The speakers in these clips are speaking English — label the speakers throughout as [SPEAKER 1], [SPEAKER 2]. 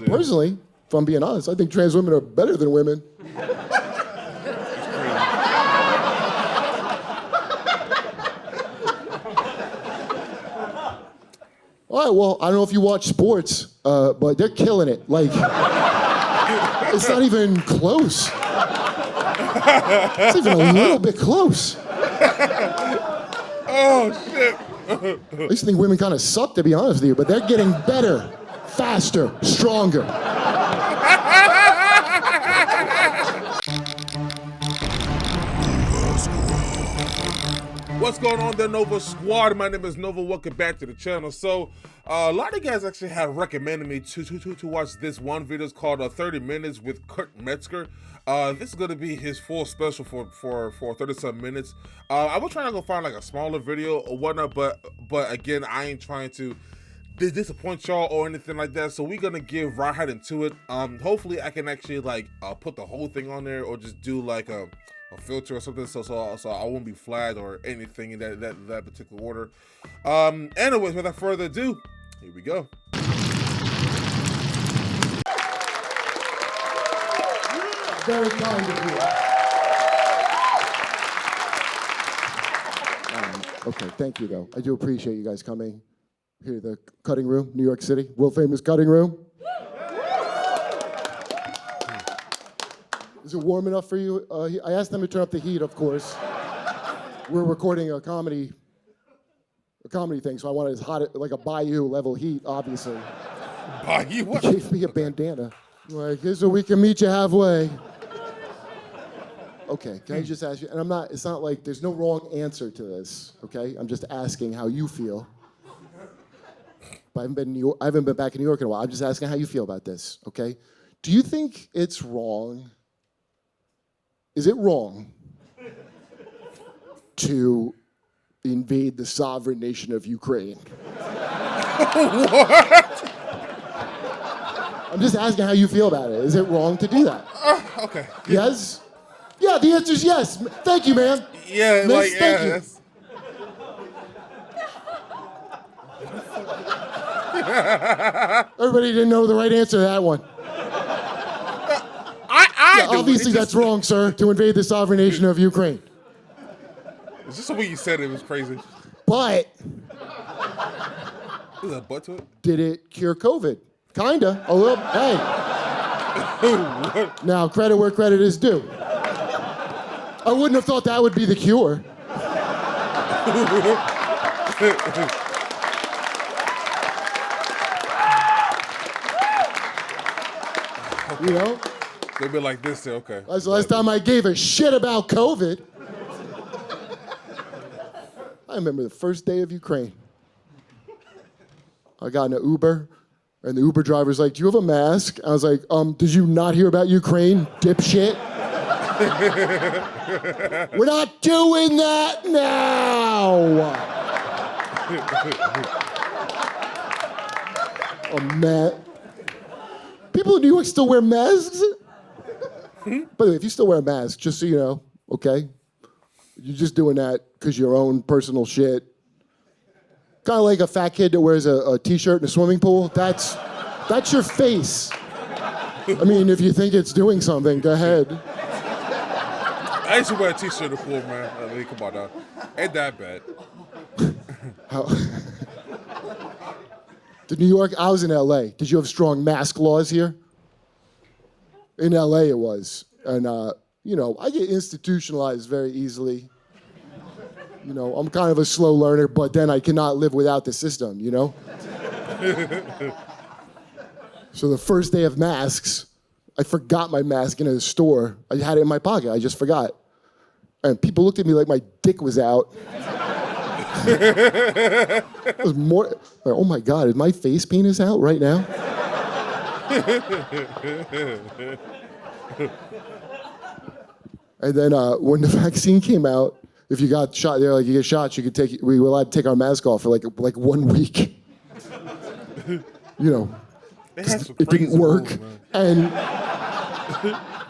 [SPEAKER 1] Personally, if I'm being honest, I think trans women are better than women. All right, well, I don't know if you watch sports, but they're killing it. Like, it's not even close. It's even a little bit close.
[SPEAKER 2] Oh, shit.
[SPEAKER 1] I used to think women kind of suck, to be honest with you, but they're getting better, faster, stronger.
[SPEAKER 2] What's going on there, Nova Squad? My name is Nova. Welcome back to the channel. So, a lot of you guys actually have recommended me to watch this one video. It's called 30 Minutes with Metzger. This is going to be his full special for 30-some minutes. I was trying to go find like a smaller video or whatnot, but again, I ain't trying to disappoint y'all or anything like that. So we're going to get right into it. Hopefully, I can actually like put the whole thing on there or just do like a filter or something, so I won't be flagged or anything in that particular order. Anyways, without further ado, here we go.
[SPEAKER 1] Very kind of you. Okay, thank you though. I do appreciate you guys coming here to the cutting room, New York City, world famous cutting room. Is it warm enough for you? I asked them to turn up the heat, of course. We're recording a comedy thing, so I wanted as hot, like a Bayou level heat, obviously.
[SPEAKER 2] Bayou? What?
[SPEAKER 1] He gave me a bandana. Like, so we can meet you halfway. Okay, can I just ask you, and it's not like, there's no wrong answer to this, okay? I'm just asking how you feel. But I haven't been back in New York in a while. I'm just asking how you feel about this, okay? Do you think it's wrong? Is it wrong to invade the sovereign nation of Ukraine?
[SPEAKER 2] What?
[SPEAKER 1] I'm just asking how you feel about it. Is it wrong to do that?
[SPEAKER 2] Okay.
[SPEAKER 1] Yes? Yeah, the answer is yes. Thank you, man.
[SPEAKER 2] Yeah,
[SPEAKER 1] Miss,
[SPEAKER 2] like,
[SPEAKER 1] thank you. Everybody didn't know the right answer to that one. Obviously, that's wrong, sir, to invade the sovereign nation of Ukraine.
[SPEAKER 2] It's just the way you said it was crazy.
[SPEAKER 1] But
[SPEAKER 2] Is there a butt to it?
[SPEAKER 1] did it cure COVID? Kinda, a little. Hey. Now, credit where credit is due. I wouldn't have thought that would be the cure. You know?
[SPEAKER 2] They'd be like this, okay.
[SPEAKER 1] That's the last time I gave a shit about COVID. I remember the first day of Ukraine. I got in an Uber, and the Uber driver's like, "Do you have a mask?" I was like, "Did you not hear about Ukraine, dipshit?" We're not doing that now. Oh, man. People in New York still wear masks? By the way, if you still wear a mask, just so you know, okay? You're just doing that because your own personal shit. Kind of like a fat kid that wears a t-shirt in a swimming pool. That's your face. I mean, if you think it's doing something, go ahead.
[SPEAKER 2] I used to wear a t-shirt in the pool, man. I mean, come on now. Ain't that bad.
[SPEAKER 1] New York, I was in LA. Did you have strong mask laws here? In LA it was. And, you know, I get institutionalized very easily. You know, I'm kind of a slow learner, but then I cannot live without the system, you know? So the first day of masks, I forgot my mask in a store. I had it in my pocket, I just forgot. And people looked at me like my dick was out. It was more, like, oh my God, is my face penis out right now? And then when the vaccine came out, if you got shot, they're like, you get shots, we were allowed to take our mask off for like 1 week. You know, it didn't work.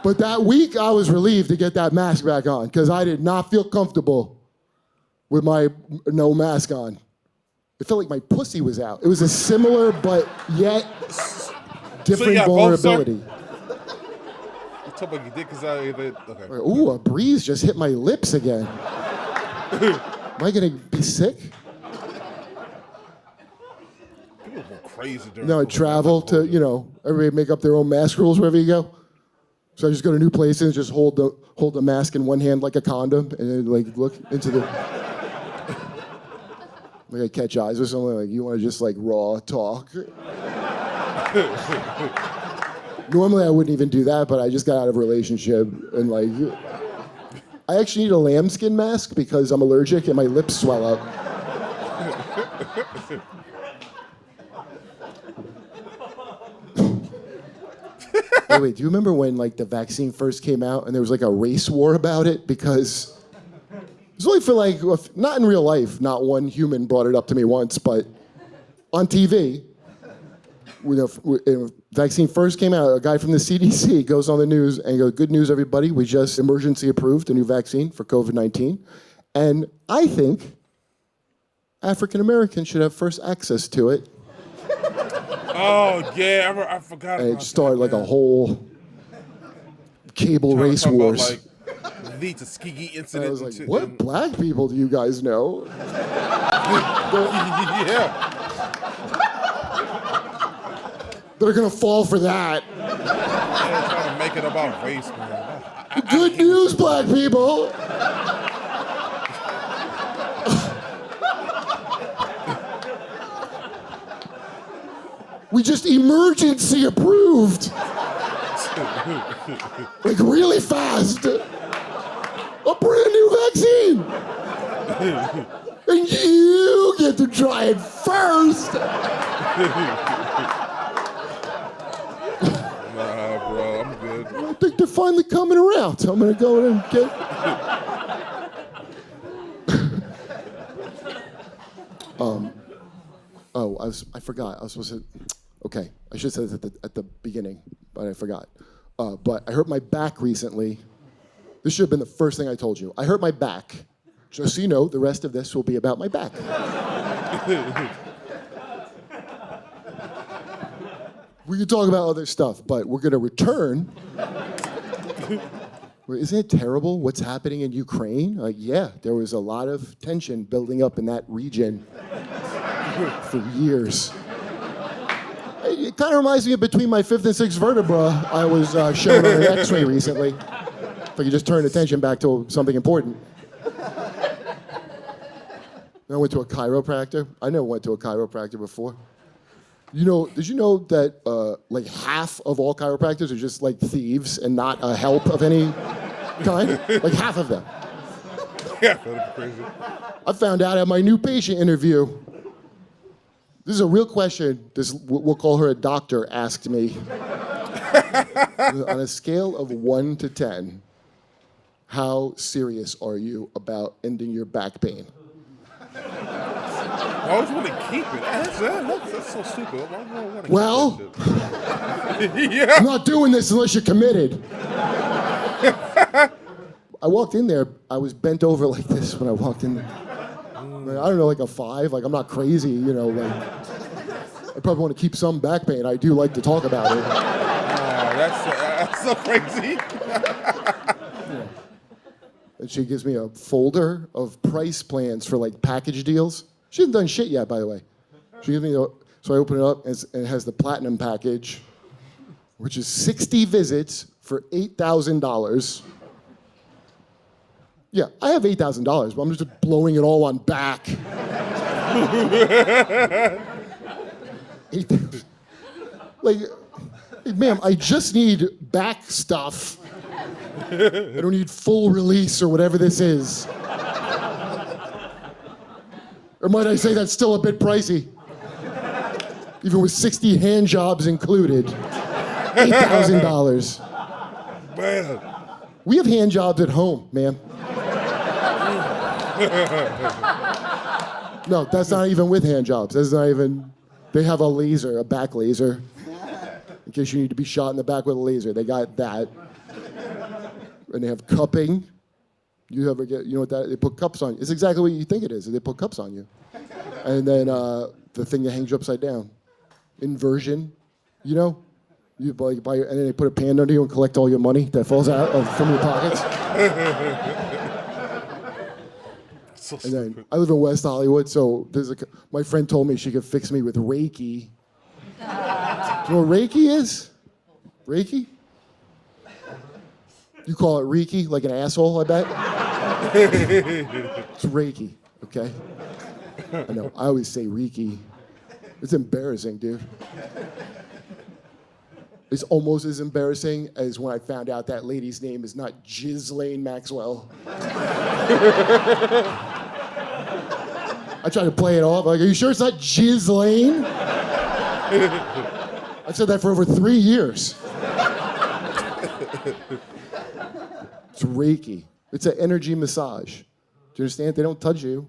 [SPEAKER 1] But that week I was relieved to get that mask back on because I did not feel comfortable with my no mask on. It felt like my pussy was out. It was a similar, but yet different
[SPEAKER 2] got both, sir?
[SPEAKER 1] vulnerability.
[SPEAKER 2] You talking about your dick is out okay.
[SPEAKER 1] Ooh, a breeze just hit my lips again. Am I gonna be sick?
[SPEAKER 2] People go crazy during
[SPEAKER 1] No, I
[SPEAKER 2] COVID.
[SPEAKER 1] travel to, everybody make up their own mask rules wherever you go. So I just go to new places and just hold the mask in one hand like a condom and then look into the like I catch eyes or something, like you want to just raw talk. Normally I wouldn't even do that, but I just got out of a relationship and I actually need a lambskin mask because I'm allergic and my lips swell up. Wait, do you remember when the vaccine first came out and there was a race war about it? Because it was only for not in real life, not one human brought it up to me once, but on TV, when the vaccine first came out, a guy from the CDC goes on the news and goes, "Good news, everybody, we just emergency approved a new vaccine for COVID-19. And I think African Americans should have first access to it."
[SPEAKER 2] Oh, yeah, I forgot
[SPEAKER 1] And
[SPEAKER 2] about
[SPEAKER 1] it started
[SPEAKER 2] that,
[SPEAKER 1] a whole cable race
[SPEAKER 2] Talking
[SPEAKER 1] wars.
[SPEAKER 2] About, the Tuskegee
[SPEAKER 1] And
[SPEAKER 2] incident.
[SPEAKER 1] I was like, what black people do you guys know?
[SPEAKER 2] Yeah.
[SPEAKER 1] They're gonna fall for that.
[SPEAKER 2] Yeah, trying to make it about race, man.
[SPEAKER 1] Good news, black people. We just emergency approved. Really fast. A brand new vaccine. And you get to try it first.
[SPEAKER 2] Nah, bro, I'm good.
[SPEAKER 1] I think they're finally coming around. So I'm gonna go in and get. I forgot. I was supposed to. Okay, I should have said this at the beginning, but I forgot. But I hurt my back recently. This should have been the first thing I told you. I hurt my back. Just so you know, the rest of this will be about my back. We can talk about other stuff, but we're gonna return. Isn't it terrible what's happening in Ukraine? Yeah, there was a lot of tension building up in that region for years. It kind of reminds me of between my fifth and sixth vertebra I was shown on an x-ray recently. If I could just turn attention back to something important. I went to a chiropractor. I never went to a chiropractor before. Did you know that half of all chiropractors are just thieves and not a help of any kind? Half of them.
[SPEAKER 2] Yeah, that's crazy.
[SPEAKER 1] I found out at my new patient interview. This is a real question. We'll call her a doctor, asked me. On a scale of 1 to 10, how serious are you about ending your back pain?
[SPEAKER 2] Why would you want to keep it? That's so stupid. Why would you want to
[SPEAKER 1] Well,
[SPEAKER 2] keep that shit? Yeah.
[SPEAKER 1] I'm not doing this unless you're committed. I walked in there, I was bent over like this when I walked in. I don't know, a 5. I'm not crazy, I probably want to keep some back pain. I do like to talk about it.
[SPEAKER 2] That's so crazy.
[SPEAKER 1] Yeah. And she gives me a folder of price plans for package deals. She hasn't done shit yet, by the way. She gives me so I open it up and it has the platinum package, which is 60 visits for $8,000. Yeah, I have $8,000, but I'm just blowing it all on back. 8,000. Hey, ma'am, I just need back stuff. I don't need full release or whatever this is. Or might I say that's still a bit pricey? Even with 60 hand jobs included. $8,000.
[SPEAKER 2] Man.
[SPEAKER 1] We have hand jobs at home, ma'am. No, that's not even with hand jobs. That's not even, they have a laser, a back laser. In case you need to be shot in the back with a laser. They got that. And they have cupping. You know what that, they put cups on you. It's exactly what you think it is. They put cups on you. And then the thing that hangs you upside down. Inversion, You buy, and then they put a pan under you and collect all your money that falls out from your pockets.
[SPEAKER 2] So
[SPEAKER 1] And then I live in West Hollywood, so my friend told me she could fix me with Reiki. Do you know what Reiki is? Reiki? You call it Reiki, like an asshole, I bet? It's Reiki, okay? I know, I always say Reiki. It's embarrassing, dude. It's almost as embarrassing as when I found out that lady's name is not Ghislaine Maxwell. I tried to play it off, like, are you sure it's not Ghislaine? I've said that for over 3 years. It's Reiki. It's an energy massage. Do you understand? They don't touch you.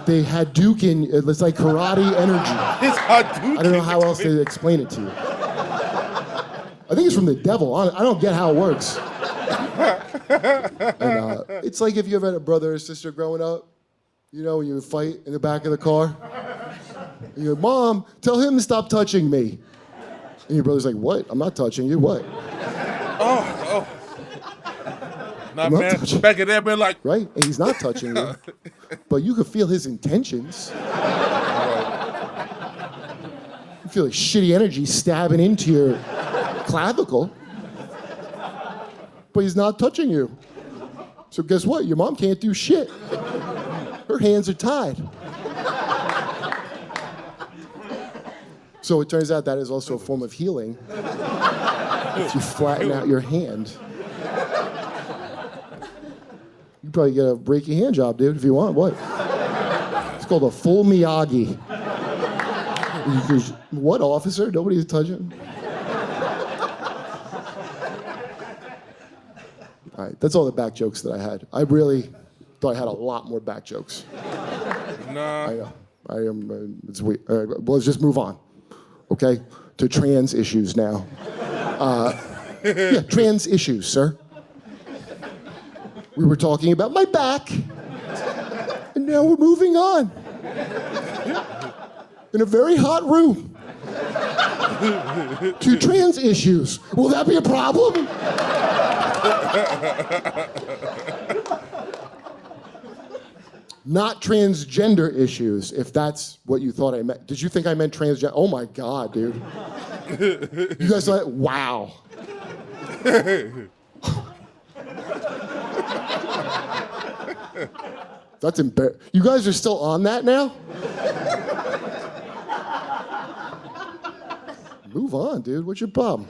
[SPEAKER 1] They Hadouken, it's like karate energy.
[SPEAKER 2] It's Hadouken.
[SPEAKER 1] I don't know how else to explain it to you. I think it's from the devil. I don't get how it works. And, it's like if you ever had a brother or sister growing up, you know, when you would fight in the back of the car. And you go, Mom, tell him to stop touching me. And your brother's like, what? I'm not touching you, what?
[SPEAKER 2] Oh. Not man, back in there, man, like...
[SPEAKER 1] Right? And he's not touching you. But you can feel his intentions. You feel like shitty energy stabbing into your clavicle. But he's not touching you. So guess what? Your mom can't do shit. Her hands are tied. So it turns out that is also a form of healing. If you flatten out your hand. You probably get a breaky hand job, dude, if you want. What? It's called a full Miyagi. What, officer? Nobody's touching. All right, that's all the back jokes that I had. I really thought I had a lot more back jokes.
[SPEAKER 2] Nah.
[SPEAKER 1] I know. I am. It's weird. Well, let's just move on, okay? To trans issues now. Yeah, trans issues, sir. We were talking about my back, and now we're moving on. In a very hot room. To trans issues. Will that be a problem? Not transgender issues, if that's what you thought I meant. Did you think I meant transgender? Oh my God, dude. You guys thought, wow. That's embarrassing. You guys are still on that now? Move on, dude. What's your problem?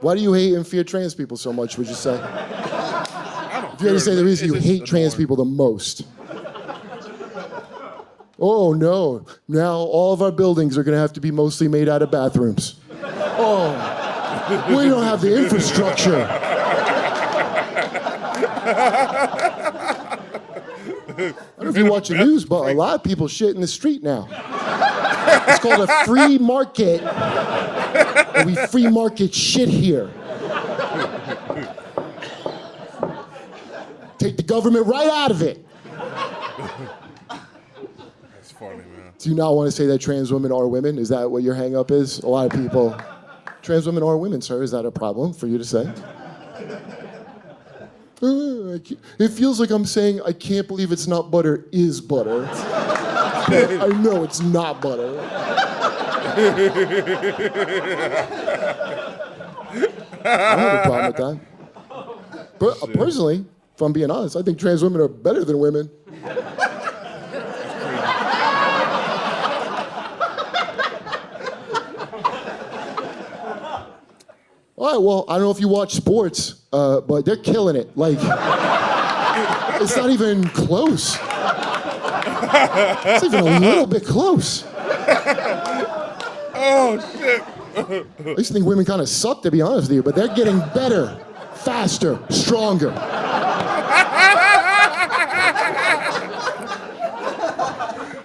[SPEAKER 1] Why do you hate and fear trans people so much, would you say? If you had to say the reason you hate trans people the most. Oh, no. Now all of our buildings are going to have to be mostly made out of bathrooms. Oh, we don't have the infrastructure. I don't know if you watch the news, but a lot of people shit in the street now. It's called a free market, and we free market shit here. Take the government right out of it.
[SPEAKER 2] That's funny, man.
[SPEAKER 1] Do you not want to say that trans women are women? Is that what your hang-up is? A lot of people, trans women are women, sir. Is that a problem for you to say? It feels like I'm saying, I can't believe it's not butter is butter. I know it's not butter. I don't have a problem with that. But personally, if I'm being honest, I think trans women are better than women. All right, well, I don't know if you watch sports, but they're killing it. Like, it's not even close. It's even a little bit close.
[SPEAKER 2] Oh, shit.
[SPEAKER 1] I used to think women kind of suck, to be honest with you, but they're getting better, faster, stronger.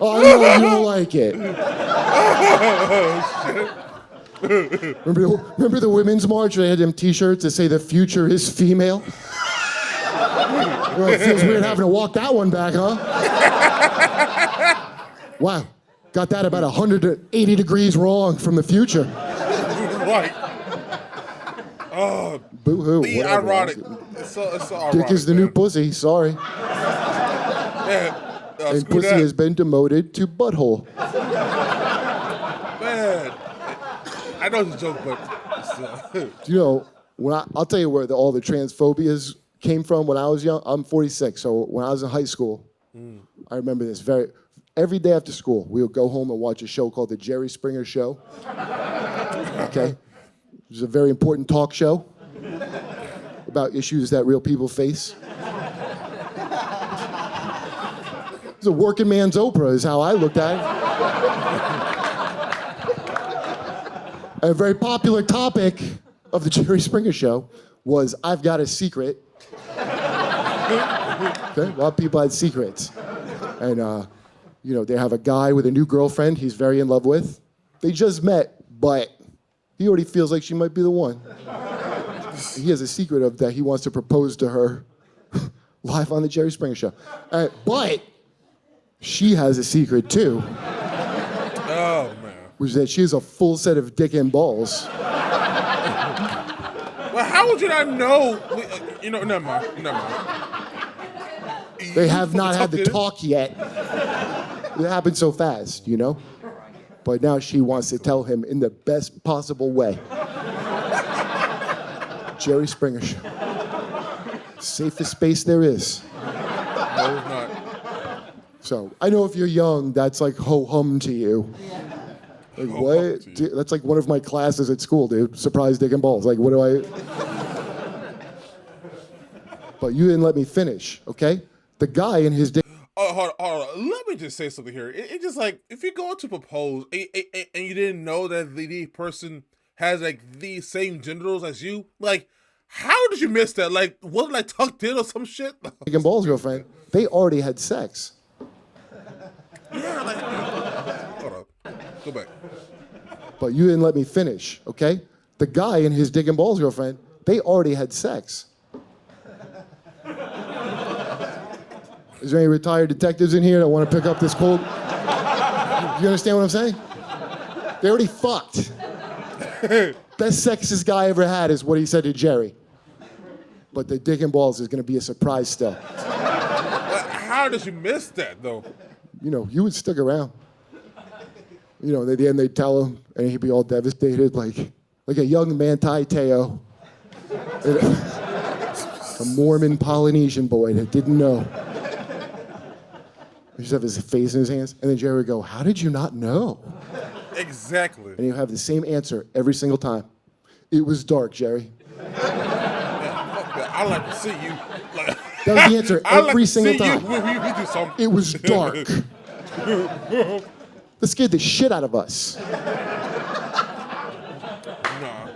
[SPEAKER 1] Oh, I know you don't like it.
[SPEAKER 2] Oh, shit.
[SPEAKER 1] Remember the Women's March where they had them T-shirts that say the future is female? Well, it feels weird having to walk that one back, huh? Wow. Got that about 180 degrees wrong from the future.
[SPEAKER 2] Right.
[SPEAKER 1] Boo-hoo.
[SPEAKER 2] Be
[SPEAKER 1] whatever.
[SPEAKER 2] ironic. It's so ironic.
[SPEAKER 1] Dick is the new
[SPEAKER 2] man.
[SPEAKER 1] pussy, sorry.
[SPEAKER 2] Man,
[SPEAKER 1] And
[SPEAKER 2] screw
[SPEAKER 1] pussy
[SPEAKER 2] that.
[SPEAKER 1] has been demoted to butthole.
[SPEAKER 2] Man, I know it's a joke, but
[SPEAKER 1] You know, I'll tell you where all the transphobias came from when I was young. I'm 46, so when I was in high school, I remember this every day after school, we would go home and watch a show called The Jerry Springer Show. Okay? It was a very important talk show about issues that real people face. It's a working man's Oprah is how I looked at it. A very popular topic of the Jerry Springer Show was, I've got a secret. Okay? A lot of people had secrets. And, you know, they have a guy with a new girlfriend he's very in love with. They just met, but he already feels like she might be the one. He has a secret of that he wants to propose to her live on the Jerry Springer Show. But she has a secret too.
[SPEAKER 2] oh man.
[SPEAKER 1] Which is that she has a full set of dick and balls.
[SPEAKER 2] Well, how would you not know? You know, never mind.
[SPEAKER 1] They have not had the
[SPEAKER 2] did it?
[SPEAKER 1] talk yet. It happened so fast, you know? But now she wants to tell him in the best possible way. Jerry Springer Show. Safest space there is.
[SPEAKER 2] No, it's not.
[SPEAKER 1] So I know if you're young, that's like ho-hum to you. Like what? Dude, that's like one of my classes at school, dude. Surprise dick and balls. Like what do I? But you didn't let me finish, okay? The guy in his dick.
[SPEAKER 2] Oh, hold on. Let me just say something here. It's just like, if you go to propose and you didn't know that the person has like the same genitals as you, like, how did you miss that? Like, was it like tucked in or some shit?
[SPEAKER 1] Dick and balls girlfriend, they already had sex.
[SPEAKER 2] Yeah, like, hold up. Go back.
[SPEAKER 1] But you didn't let me finish, okay? The guy and his dick and balls girlfriend, they already had sex. Is there any retired detectives in here that want to pick up this cold? You understand what I'm saying? They already fucked. Best sexist guy ever had is what he said to Jerry. But the dick and balls is going to be a surprise still.
[SPEAKER 2] How did you miss that, though?
[SPEAKER 1] You know, you would stick around. You know, at the end they'd tell him, and he'd be all devastated, like a young Manti Te'o. A Mormon Polynesian boy that didn't know. He just have his face in his hands, and then Jerry would go, how did you not know?
[SPEAKER 2] Exactly.
[SPEAKER 1] And he'll have the same answer every single time. It was dark, Jerry.
[SPEAKER 2] I like to see you. Like,
[SPEAKER 1] That was the answer every single time.
[SPEAKER 2] We do something.
[SPEAKER 1] It was dark. That scared the shit out of us.
[SPEAKER 2] Nah.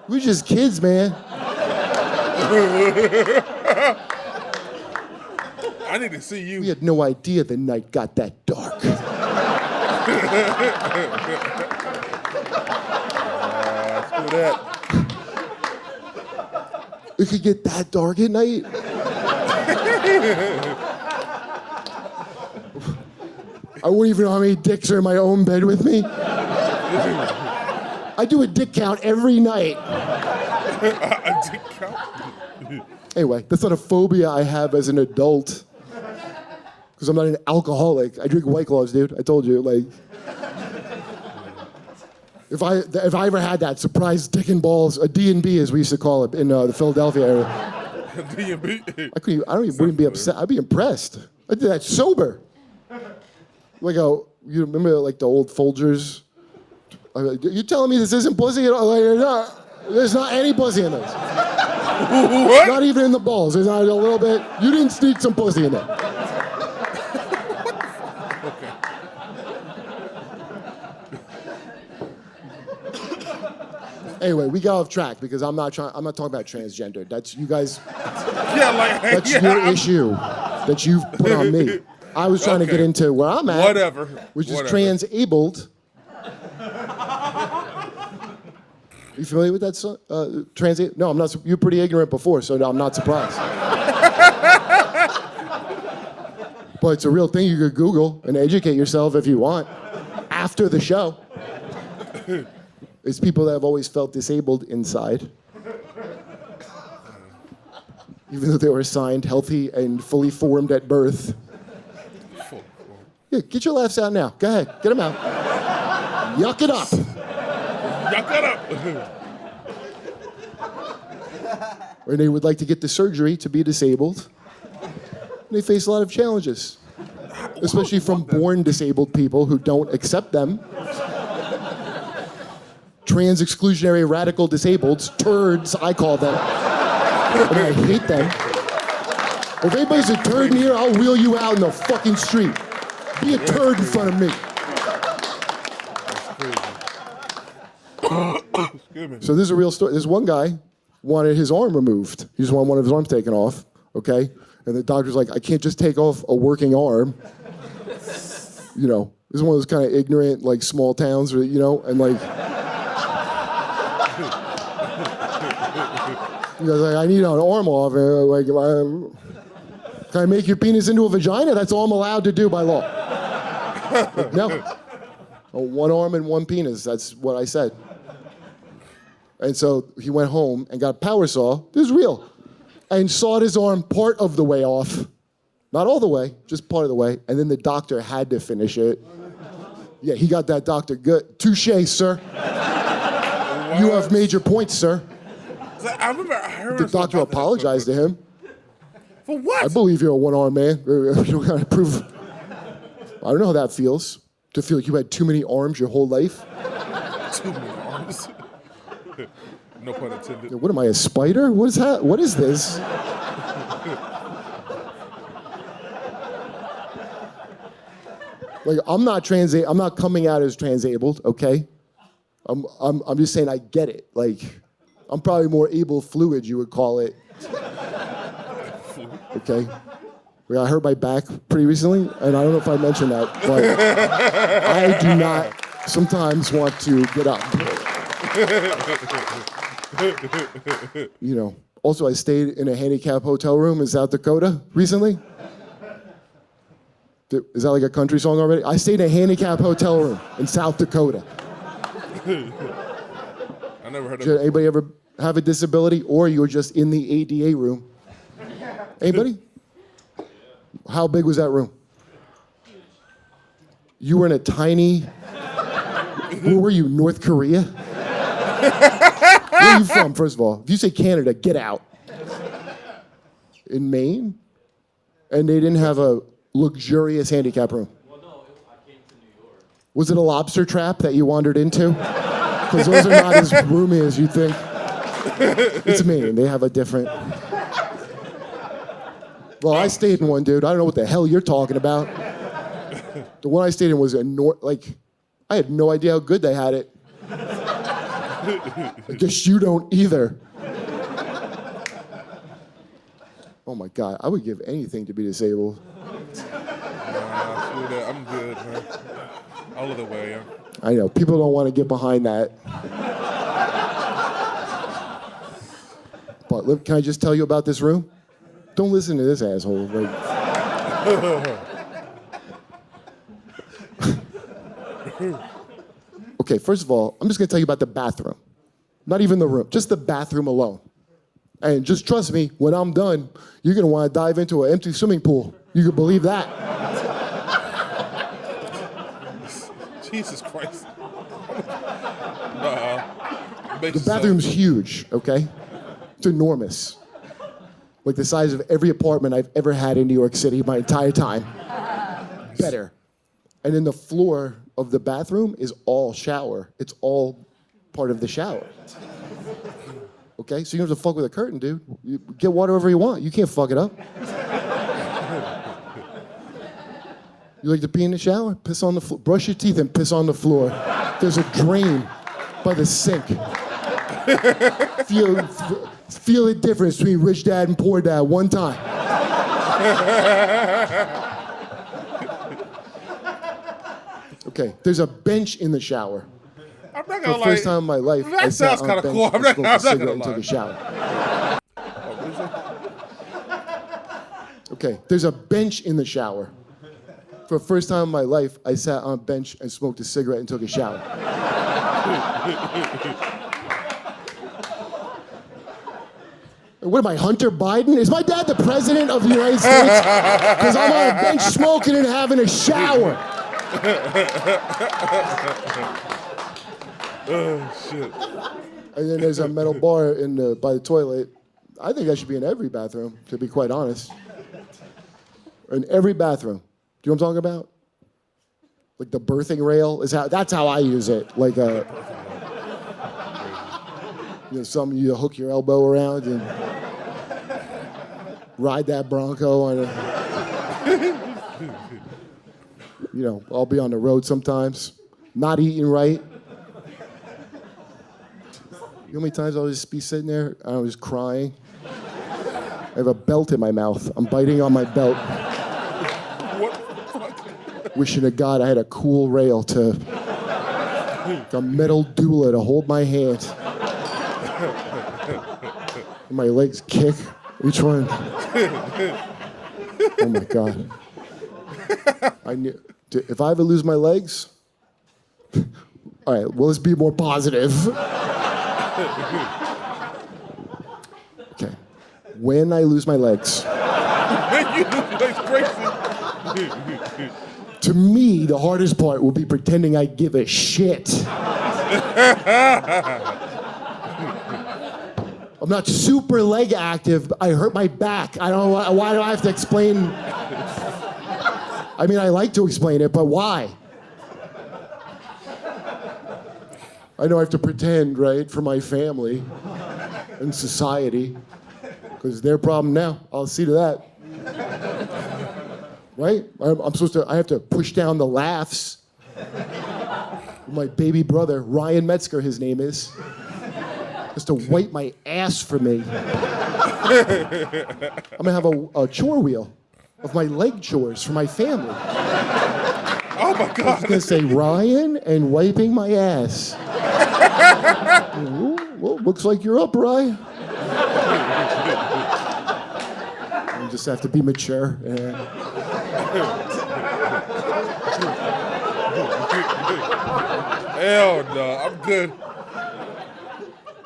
[SPEAKER 1] We were just kids, man.
[SPEAKER 2] I need to see you.
[SPEAKER 1] We had no idea the night got that dark.
[SPEAKER 2] Screw that.
[SPEAKER 1] It could get that dark at night. I wouldn't even know how many dicks are in my own bed with me. I do a dick count every night.
[SPEAKER 2] A dick count?
[SPEAKER 1] Anyway, that's not a phobia I have as an adult. Because I'm not an alcoholic. I drink White Claws, dude. I told you, like. If I ever had that surprise dick and balls, a D&B as we used to call it in the Philadelphia area.
[SPEAKER 2] D&B?
[SPEAKER 1] Wouldn't be upset. I'd be impressed. I did that sober. Like you remember like the old Folgers? You telling me this isn't pussy? Like, there's not any pussy in this.
[SPEAKER 2] What?
[SPEAKER 1] Not even in the balls. There's not a little bit. You didn't sneak some pussy in there. Anyway, we got off track because I'm not talking about transgender. That's you guys.
[SPEAKER 2] Yeah, like
[SPEAKER 1] That's
[SPEAKER 2] yeah,
[SPEAKER 1] your issue that you've put on me. I was trying to get into where I'm at.
[SPEAKER 2] Whatever.
[SPEAKER 1] Which is
[SPEAKER 2] Whatever.
[SPEAKER 1] trans-abled. You familiar with that song? No, I'm not. You're pretty ignorant before, so no, I'm not surprised. But it's a real thing you could Google and educate yourself if you want. after the show. It's people that have always felt disabled inside. Even though they were assigned healthy and fully formed at birth. Yeah, get your laughs out now. Go ahead, get them out. Yuck it up.
[SPEAKER 2] Yuck it up.
[SPEAKER 1] Or they would like to get the surgery to be disabled. And they face a lot of challenges, especially from born disabled people who don't accept them. Trans exclusionary radical disableds, turds, I call them. And I hate them. If anybody's a turd in here, I'll wheel you out in the fucking street. Be a turd in front of me. So this is a real story. This one guy wanted his arm removed. He just wanted one of his arms taken off, okay? And the doctor's like, I can't just take off a working arm. You know, this is one of those kind of ignorant, like, small towns, you know, and like, he goes like, I need an arm off. And like, can I make your penis into a vagina? That's all I'm allowed to do by law. Like, no. Oh, one arm and one penis. That's what I said. And so he went home and got a power saw. This is real. And sawed his arm part of the way off. Not all the way, just part of the way. And then the doctor had to finish it. Yeah, he got that doctor good. Touché, sir. What? You have made your point, sir.
[SPEAKER 2] I remember I heard
[SPEAKER 1] the doctor apologized to him.
[SPEAKER 2] For what?
[SPEAKER 1] I believe you're a one-armed man. You gotta prove. I don't know how that feels. To feel like you had too many arms your whole life.
[SPEAKER 2] Too many arms. No pun intended.
[SPEAKER 1] What am I, a spider? What is that? What is this? Like, I'm not coming out as transabled, okay? I'm just saying I get it. Like, I'm probably more able fluid, you would call it. Okay? I hurt my back pretty recently, and I don't know if I mentioned that, but I do not sometimes want to get up. You know. Also, I stayed in a handicapped hotel room in South Dakota recently. Is that like a country song already? I stayed in a handicapped hotel room in South Dakota.
[SPEAKER 2] I never heard of
[SPEAKER 1] Did anybody ever have a disability, or you were just in the ADA room? Anybody? How big was that room? You were in a tiny. Where were you? North Korea? Where are you from, first of all? If you say Canada, get out. In Maine? And they didn't have a luxurious handicap room.
[SPEAKER 3] Well, no, I came to New York.
[SPEAKER 1] Was it a lobster trap that you wandered into? Because those are not as roomy as you think. It's Maine. They have a different. Well, I stayed in one, dude. I don't know what the hell you're talking about. The one I stayed in was I had no idea how good they had it. I guess you don't either. Oh my God, I would give anything to be disabled.
[SPEAKER 2] I'm good, man. All of the way, yeah.
[SPEAKER 1] I know, people don't want to get behind that. But look, can I just tell you about this room? Don't listen to this asshole. Like, okay, first of all, I'm just gonna tell you about the bathroom. Not even the room, just the bathroom alone. And just trust me, when I'm done, you're gonna wanna dive into an empty swimming pool. You can believe that.
[SPEAKER 2] Jesus Christ.
[SPEAKER 1] The bathroom's huge, okay? It's enormous. Like the size of every apartment I've ever had in New York City my entire time. Better. And then the floor of the bathroom is all shower. It's all part of the shower. Okay, so you don't have to fuck with a curtain, dude. You get water wherever you want. You can't fuck it up. You like to pee in the shower? Piss on the floor. Brush your teeth and piss on the floor. There's a drain by the sink. Feel the difference between rich dad and poor dad one time. Okay, there's a bench in the shower.
[SPEAKER 2] I'm not
[SPEAKER 1] For
[SPEAKER 2] gonna
[SPEAKER 1] the first time in my life, I
[SPEAKER 2] That
[SPEAKER 1] sat
[SPEAKER 2] sounds
[SPEAKER 1] on
[SPEAKER 2] kind
[SPEAKER 1] a
[SPEAKER 2] of
[SPEAKER 1] bench
[SPEAKER 2] cool.
[SPEAKER 1] and smoked a cigarette and took a shower. Okay, there's a bench in the shower. For the first time in my life, I sat on a bench and smoked a cigarette and took a shower. What am I, Hunter Biden? Is my dad the president of the United States? Because I'm on a bench smoking and having a shower.
[SPEAKER 2] Oh, shit.
[SPEAKER 1] And then there's a metal bar by the toilet. I think that should be in every bathroom, to be quite honest. In every bathroom. Do you know what I'm talking about? Like the birthing rail that's how I use it. Like something you hook your elbow around and ride that Bronco on I'll be on the road sometimes, not eating right. You know how many times I'll just be sitting there and I'm just crying? I have a belt in my mouth. I'm biting on my belt. Wishing to God I had a cool rail a metal doula to hold my hand. And my legs kick. Each one. Oh my God. If I ever lose my legs, all right, well, let's be more positive. Okay. When I lose my legs. To me, the hardest part will be pretending I give a shit. I'm not super leg active, but I hurt my back. I don't know why do I have to explain? I mean, I like to explain it, but why? I know I have to pretend, right, for my family and society, because their problem now. I'll see to that. Right? I have to push down the laughs. My baby brother, Ryan Metzger, his name is, has to wipe my ass for me. I'm gonna have a chore wheel of my leg chores for my family.
[SPEAKER 2] Oh my God.
[SPEAKER 1] I was gonna say Ryan and wiping my ass. Well, looks like you're up, Ryan. You just have to be mature.
[SPEAKER 2] Hell no, I'm good.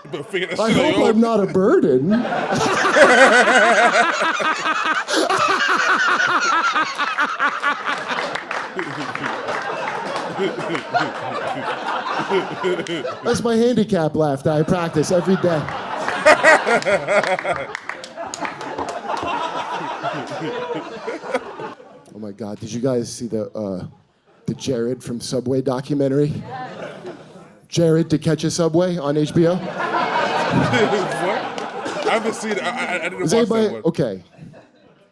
[SPEAKER 2] You better figure that
[SPEAKER 1] I
[SPEAKER 2] shit out.
[SPEAKER 1] hope I'm not a burden. That's my handicap laugh that I practice every day. Oh my God, did you guys see the Jared from Subway documentary? Jared to Catch a Subway on HBO?
[SPEAKER 2] What? I haven't seen it. I didn't watch that one.
[SPEAKER 1] Okay.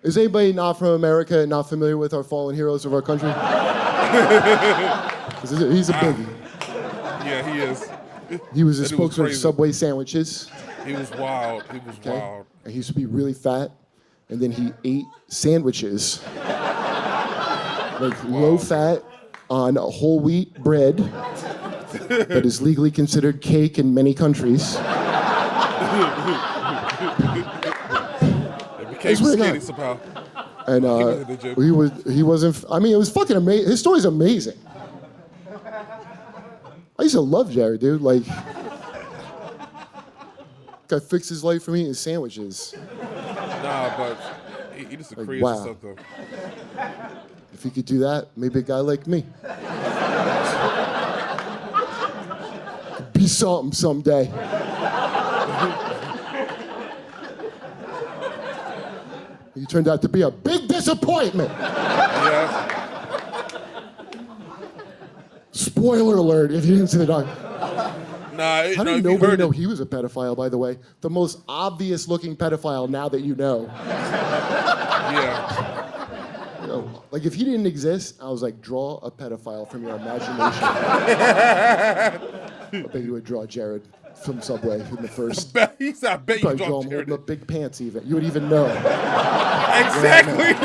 [SPEAKER 1] Is anybody not from America and not familiar with our fallen heroes of our country? He's a biggie.
[SPEAKER 2] Yeah, he is.
[SPEAKER 1] He was a
[SPEAKER 2] That dude was
[SPEAKER 1] spokesman for
[SPEAKER 2] crazy.
[SPEAKER 1] Subway sandwiches.
[SPEAKER 2] He was wild. He was
[SPEAKER 1] Okay?
[SPEAKER 2] wild.
[SPEAKER 1] And he used to be really fat, and then he ate sandwiches, like low fat on whole wheat bread that is legally considered cake in many countries.
[SPEAKER 2] It became
[SPEAKER 1] swear to
[SPEAKER 2] skinny
[SPEAKER 1] God.
[SPEAKER 2] somehow.
[SPEAKER 1] And
[SPEAKER 2] wasn't the gym.
[SPEAKER 1] he wasn't. I mean, it was fucking amazing. His story's amazing. I used to love Jared, dude. Like, guy fixed his life from eating sandwiches.
[SPEAKER 2] Nah, but he just a
[SPEAKER 1] Like,
[SPEAKER 2] crazy
[SPEAKER 1] wow.
[SPEAKER 2] stuff though.
[SPEAKER 1] If he could do that, maybe a guy like me could be something someday. He turned out to be a big disappointment.
[SPEAKER 2] Yeah.
[SPEAKER 1] Spoiler alert! If you didn't see the doc.
[SPEAKER 2] Nah,
[SPEAKER 1] How
[SPEAKER 2] no,
[SPEAKER 1] did
[SPEAKER 2] if you
[SPEAKER 1] nobody
[SPEAKER 2] heard
[SPEAKER 1] know
[SPEAKER 2] it,
[SPEAKER 1] he was a pedophile, by the way? The most obvious looking pedophile now that you know.
[SPEAKER 2] yeah.
[SPEAKER 1] You know, like if he didn't exist, I was like, draw a pedophile from your imagination. I bet you would draw Jared from Subway in the first.
[SPEAKER 2] He said, I bet you
[SPEAKER 1] Probably draw
[SPEAKER 2] dropped
[SPEAKER 1] him
[SPEAKER 2] Jared.
[SPEAKER 1] holding up big pants even. You would even know.
[SPEAKER 2] Exactly.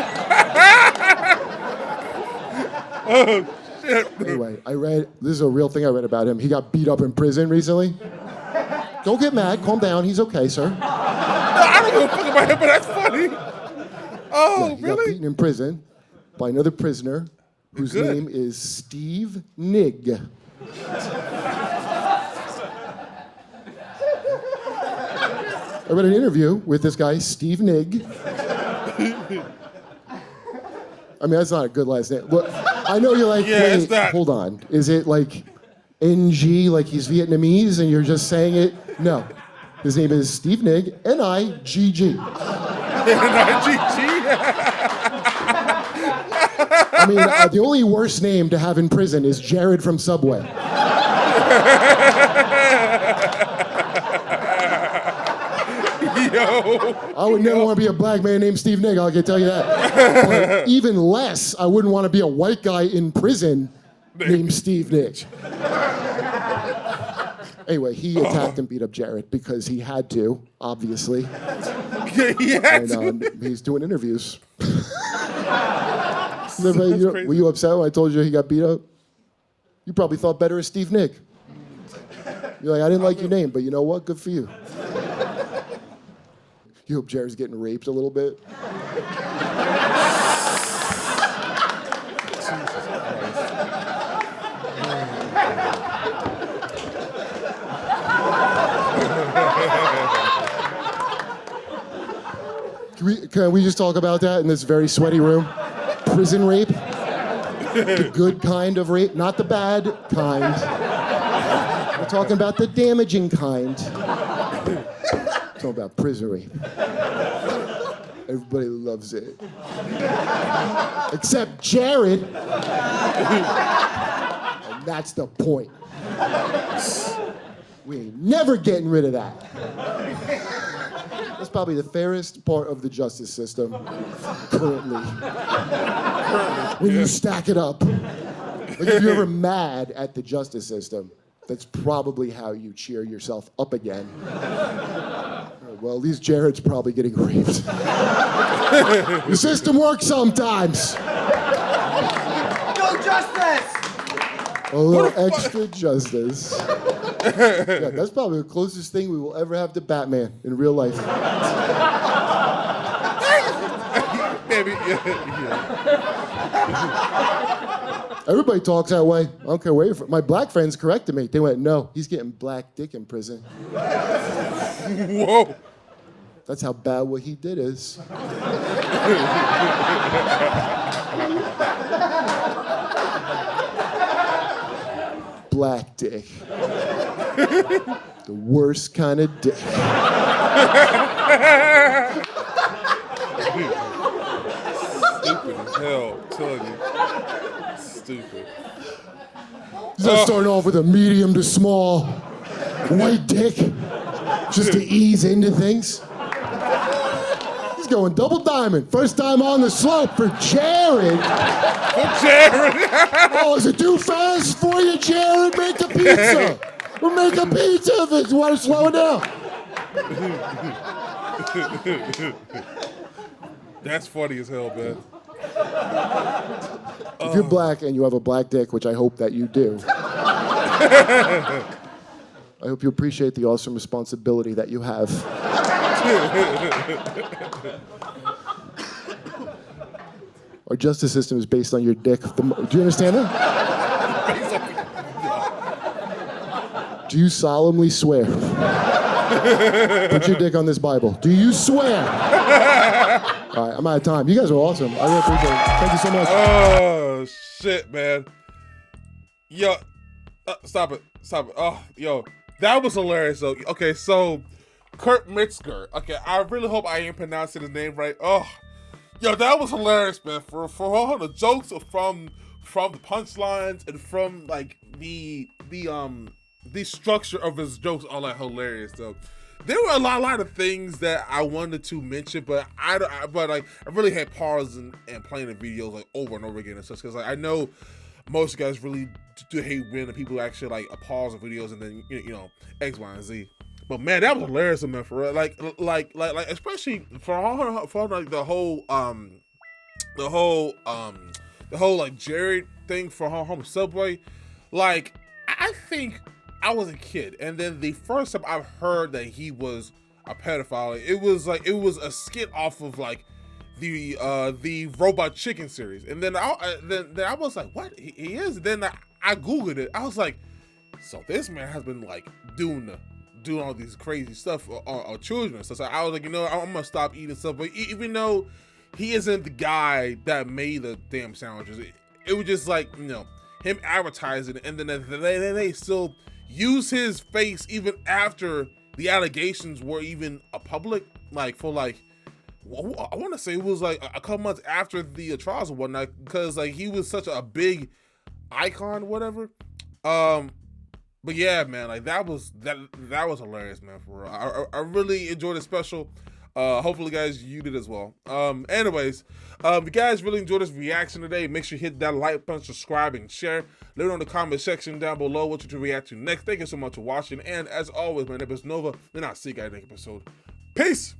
[SPEAKER 2] Oh, shit.
[SPEAKER 1] Anyway, this is a real thing I read about him. He got beat up in prison recently. Don't get mad. Calm down. He's okay, sir.
[SPEAKER 2] I don't give a fuck about him, but that's funny. Oh,
[SPEAKER 1] He got
[SPEAKER 2] really?
[SPEAKER 1] beaten in prison by another prisoner whose
[SPEAKER 2] Good.
[SPEAKER 1] name is Steve Nig. I read an interview with this guy, Steve Nig. I mean, that's not a good last name. Look, I know you're like,
[SPEAKER 2] Yeah,
[SPEAKER 1] wait,
[SPEAKER 2] it's not.
[SPEAKER 1] hold on. Is it like NG, like he's Vietnamese and you're just saying it? No. His name is Steve Nig, N-I-G-G. I mean, the only worst name to have in prison is Jared from Subway.
[SPEAKER 2] Yo.
[SPEAKER 1] I would never want to be a black man named Steve Nig, I can tell you that. But even less, I wouldn't want to be a white guy in prison named Steve Nig. Anyway, he attacked and beat up Jared because he had to, obviously.
[SPEAKER 2] Yeah, he had
[SPEAKER 1] And
[SPEAKER 2] to.
[SPEAKER 1] he's doing interviews.
[SPEAKER 2] That's crazy.
[SPEAKER 1] Were you upset when I told you he got beat up? You probably thought better of Steve Nig. You're like, I didn't like your name, but you know what? Good for you. You hope Jared's getting raped a little bit? Can we just talk about that in this very sweaty room? Prison rape? The good kind of rape, not the bad kind. We're talking about the damaging kind. Talking about prison rape. Everybody loves it. Except Jared. And that's the point. We ain't never getting rid of that. That's probably the fairest part of the justice system currently. When you stack it up. Like if you're ever mad at the justice system, that's probably how you cheer yourself up again. Well, at least Jared's probably getting raped. The system works sometimes.
[SPEAKER 4] No justice!
[SPEAKER 1] A little extra justice. Yeah, that's probably the closest thing we will ever have to Batman in real life.
[SPEAKER 2] Maybe, yeah.
[SPEAKER 1] Everybody talks that way. I don't care where you're from. My black friends corrected me. They went, no, he's getting black dick in prison.
[SPEAKER 2] Whoa.
[SPEAKER 1] That's how bad what he did is. Black dick. The worst kind of dick.
[SPEAKER 2] Stupid as hell, I'm telling you. Stupid.
[SPEAKER 1] Just starting off with a medium to small white dick, just to ease into things. He's going double diamond. First time on the slope for Jared.
[SPEAKER 2] Jared!
[SPEAKER 1] Oh, is it too fast for you, Jared? Make a pizza. We'll make a pizza if you want to slow it down.
[SPEAKER 2] That's funny as hell, man.
[SPEAKER 1] If you're black and you have a black dick, which I hope that you do, I hope you appreciate the awesome responsibility that you have. Our justice system is based on your dick. Do you understand that? Do you solemnly swear? Put your dick on this Bible. Do you swear? All right, I'm out of time. You guys are awesome. I really appreciate it. Thank you so much.
[SPEAKER 2] Oh, shit, man. Yo, stop it. Oh, yo, that was hilarious, though. Okay, so, Kurt Metzger. Okay, I really hope I ain't pronouncing his name right. Oh, yo, that was hilarious, man. For all the jokes from the punchlines and from, like, the structure of his jokes, all that hilarious, though. There were a lot of things that I wanted to mention, but I really had pause and playing the videos like over and over again and such, because like I know most guys really do hate when the people actually like pause the videos and then you know X, Y, and Z. But man, that was hilarious, man, for real. Like especially for like the whole like Jared thing for home Subway. Like I think I was a kid, and then the first time I've heard that he was a pedophile, it was a skit off of like the Robot Chicken series, and then I was like, what? He is? Then I googled it. I was like, so this man has been like doing all these crazy stuff on children and stuff. So I was like, you know, I'm gonna stop eating stuff. But even though he isn't the guy that made the damn sandwiches, it was just like, you know, him advertising it, and then they still use his face even after the allegations were even public, like for like, I want to say it was like a couple months after the trials and whatnot, because like he was such a big icon, whatever. But yeah, man, like that was hilarious, man. For real, I really enjoyed the special. Hopefully, guys, you did as well. Anyways, if you guys really enjoyed this reaction today, make sure you hit that like button, subscribe, and share. Let me know in the comment section down below what you to react to next. Thank you so much for watching, and as always, my name is Nova, and I'll see you guys in the next episode. Peace.